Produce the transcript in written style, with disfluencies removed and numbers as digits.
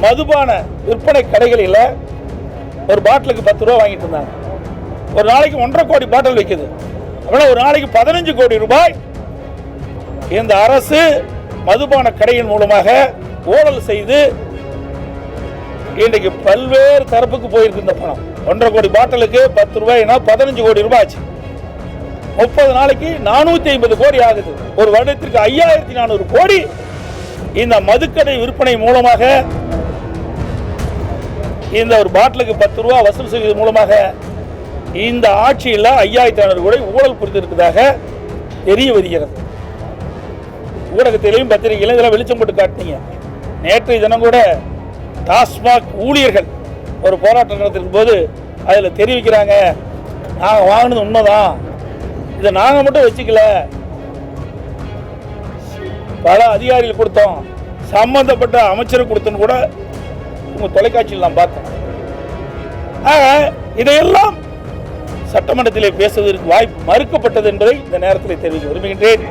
மதுபான விற்பனை கடைகளில் ஒரு பாட்டிலுக்கு 10 ரூபா வாங்கிட்டு இருந்தாங்க. ஒரு நாளைக்கு 1.5 கோடி பாட்டில் வைக்குது. அப்படின்னா ஒரு நாளைக்கு 15 கோடி ரூபாய் இந்த அரசு மதுபான கடையின் மூலமாக ஊழல் செய்து இன்றைக்கு பல்வேறு தரப்புக்கு போயிருக்கு. இந்த பணம் 1.5 கோடி பாட்டிலுக்கு 10 ரூபாய்னா 15 கோடி ரூபாய் ஆச்சு. 30 நாளைக்கு 450 கோடி ஆகுது. ஒரு வருடத்திற்கு 5400 கோடி இந்த மதுக்கடை விற்பனை மூலமாக, இந்த ஒரு பாட்டிலுக்கு 10 ரூபா வசூல் செய்வது மூலமாக இந்த ஆட்சியில் 5400 கோடி ஊழல் புரிந்திருப்பதாக தெரிய வருகிறது. ஊடகத்திலையும் பத்திரிகையிலும் இதெல்லாம் வெளிச்சம் போட்டு காட்டினீங்க. நேற்றைய தினம் கூட டாஸ்மாக் ஊழியர்கள் ஒரு போராட்டம் நடத்திருக்கும் போது அதில் தெரிவிக்கிறாங்க, நாங்கள் வாங்கினது உண்மைதான், இதை நாங்கள் மட்டும் வச்சுக்கல, பல அதிகாரிகள் கொடுத்தோம், சம்பந்தப்பட்ட அமைச்சர் கொடுத்தோன்னு கூட உங்கள் தொலைக்காட்சியில் நான் பார்த்தேன். ஆக இதையெல்லாம் சட்டமன்றத்திலே பேசுவதற்கு வாய்ப்பு மறுக்கப்பட்டது என்பதை இந்த நேரத்தில் தெரிவிக்க விரும்புகின்றேன்.